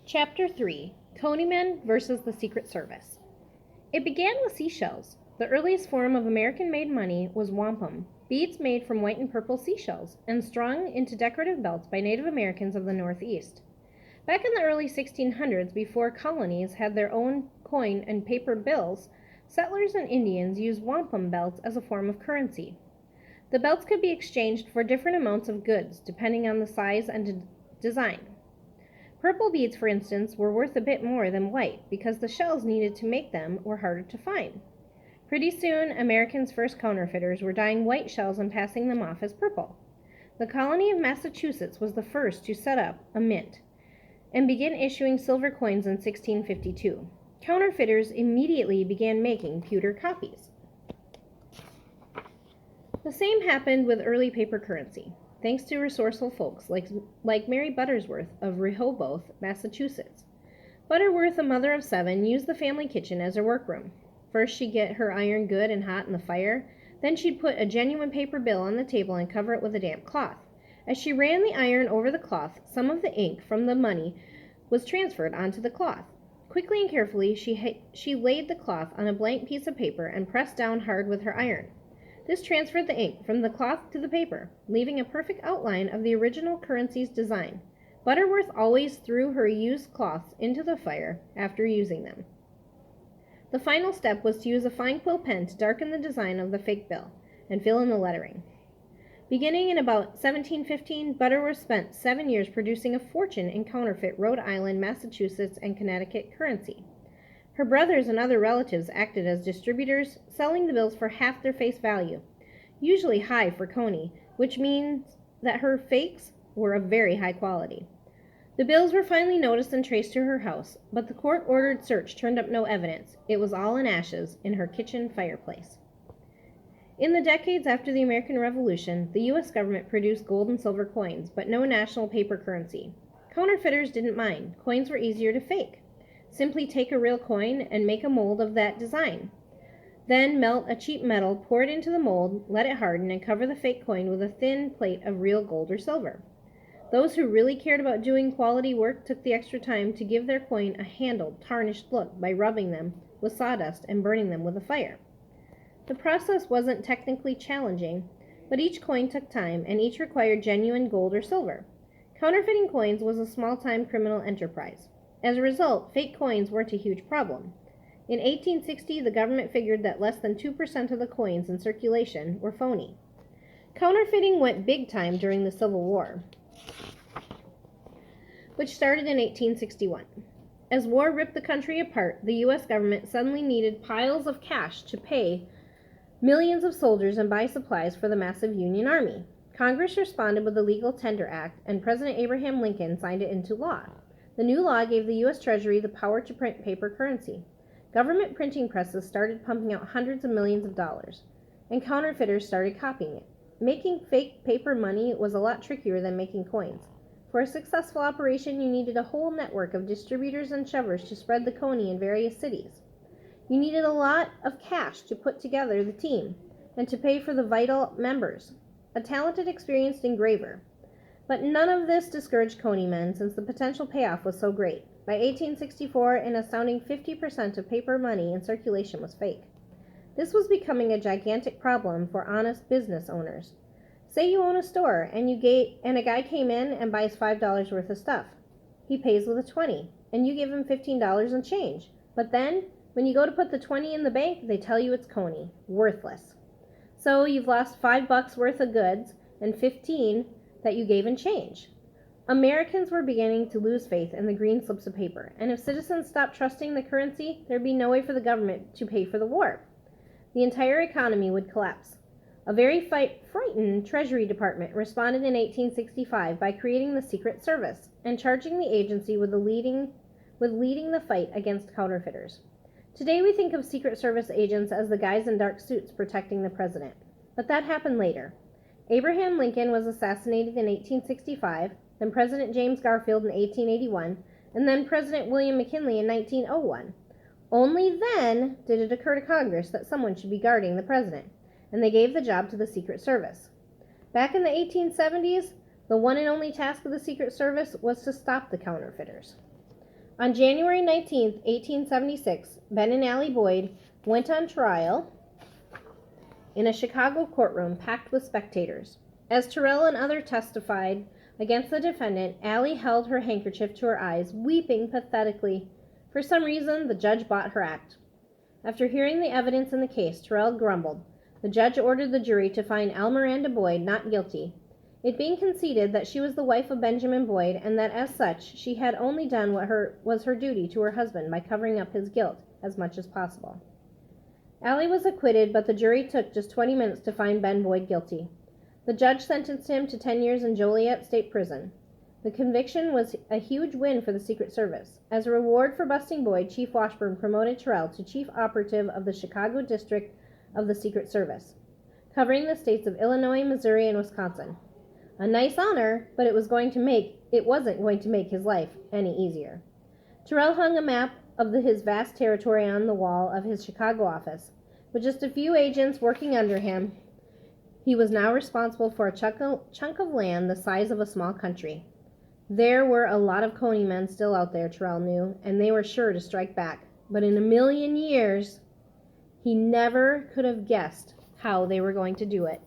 Chapter 3: Coneymen versus the Secret Service. It began with seashells. The earliest form of American-made money was wampum, beads made from white and purple seashells, and strung into decorative belts by Native Americans of the Northeast. Back in the early 1600s, before colonies had their own coin and paper bills, settlers and Indians used wampum belts as a form of currency. The belts could be exchanged for different amounts of goods, depending on the size and design. Purple beads, for instance, were worth a bit more than white because the shells needed to make them were harder to find. Pretty soon, Americans' first counterfeiters were dyeing white shells and passing them off as purple. The colony of Massachusetts was the first to set up a mint and begin issuing silver coins in 1652. Counterfeiters immediately began making pewter copies. The same happened with early paper currency. Thanks to resourceful folks like Mary Butterworth of Rehoboth, Massachusetts. Butterworth, a mother of 7, used the family kitchen as her workroom. First, she'd get her iron good and hot in the fire. Then she'd put a genuine paper bill on the table and cover it with a damp cloth. As she ran the iron over the cloth, some of the ink from the money was transferred onto the cloth. Quickly and carefully, she laid the cloth on a blank piece of paper and pressed down hard with her iron. This transferred the ink from the cloth to the paper, leaving a perfect outline of the original currency's design. Butterworth always threw her used cloths into the fire after using them. The final step was to use a fine quill pen to darken the design of the fake bill and fill in the lettering. Beginning in about 1715, Butterworth spent 7 years producing a fortune in counterfeit Rhode Island, Massachusetts, and Connecticut currency. Her brothers and other relatives acted as distributors, selling the bills for half their face value, usually high for Coney, which means that her fakes were of very high quality. The bills were finally noticed and traced to her house, but the court-ordered search turned up no evidence. It was all in ashes in her kitchen fireplace. In the decades after the American Revolution, the U.S. government produced gold and silver coins, but no national paper currency. Counterfeiters didn't mind. Coins were easier to fake. Simply take a real coin and make a mold of that design. Then melt a cheap metal, pour it into the mold, let it harden, and cover the fake coin with a thin plate of real gold or silver. Those who really cared about doing quality work took the extra time to give their coin a handled, tarnished look by rubbing them with sawdust and burning them with a fire. The process wasn't technically challenging, but each coin took time, and each required genuine gold or silver. Counterfeiting coins was a small-time criminal enterprise. As a result, fake coins weren't a huge problem. In 1860, the government figured that less than 2% of the coins in circulation were phony. Counterfeiting went big time during the Civil War, which started in 1861. As war ripped the country apart, the U.S. government suddenly needed piles of cash to pay millions of soldiers and buy supplies for the massive Union Army. Congress responded with the Legal Tender Act, and President Abraham Lincoln signed it into law. The new law gave the U.S. Treasury the power to print paper currency. Government printing presses started pumping out hundreds of millions of dollars, and counterfeiters started copying it. Making fake paper money was a lot trickier than making coins. For a successful operation, you needed a whole network of distributors and shovers to spread the coney in various cities. You needed a lot of cash to put together the team and to pay for the vital members, a talented, experienced engraver. But none of this discouraged Coneymen, since the potential payoff was so great. By 1864, an astounding 50% of paper money in circulation was fake. This was becoming a gigantic problem for honest business owners. Say you own a store, and a guy came in and buys $5 worth of stuff. He pays with a 20, and you give him $15 in change. But then, when you go to put the 20 in the bank, they tell you it's Coney. Worthless. So you've lost $5 worth of goods and 15 that you gave in change. Americans were beginning to lose faith in the green slips of paper, and if citizens stopped trusting the currency, there'd be no way for the government to pay for the war. The entire economy would collapse. A very frightened Treasury Department responded in 1865 by creating the Secret Service and charging the agency with leading the fight against counterfeiters. Today we think of Secret Service agents as the guys in dark suits protecting the president, but that happened later. Abraham Lincoln was assassinated in 1865, then President James Garfield in 1881, and then President William McKinley in 1901. Only then did it occur to Congress that someone should be guarding the president, and they gave the job to the Secret Service. Back in the 1870s, the one and only task of the Secret Service was to stop the counterfeiters. On January 19th, 1876, Ben and Allie Boyd went on trial in a Chicago courtroom packed with spectators. As Terrell and others testified against the defendant, Allie held her handkerchief to her eyes, weeping pathetically. For some reason, the judge bought her act. After hearing the evidence in the case, Terrell grumbled. The judge ordered the jury to find Almiranda Boyd not guilty, it being conceded that she was the wife of Benjamin Boyd and that as such she had only done what was her duty to her husband by covering up his guilt as much as possible. Allie was acquitted, but the jury took just 20 minutes to find Ben Boyd guilty. The judge sentenced him to 10 years in Joliet State Prison. The conviction was a huge win for the Secret Service. As a reward for busting Boyd, Chief Washburn promoted Terrell to chief operative of the Chicago District of the Secret Service, covering the states of Illinois, Missouri, and Wisconsin. A nice honor, but it wasn't going to make his life any easier. Terrell hung a map of his vast territory on the wall of his Chicago office. With just a few agents working under him, he was now responsible for a chunk of land the size of a small country. There were a lot of Coney men still out there, Terrell knew, and they were sure to strike back. But in a million years, he never could have guessed how they were going to do it.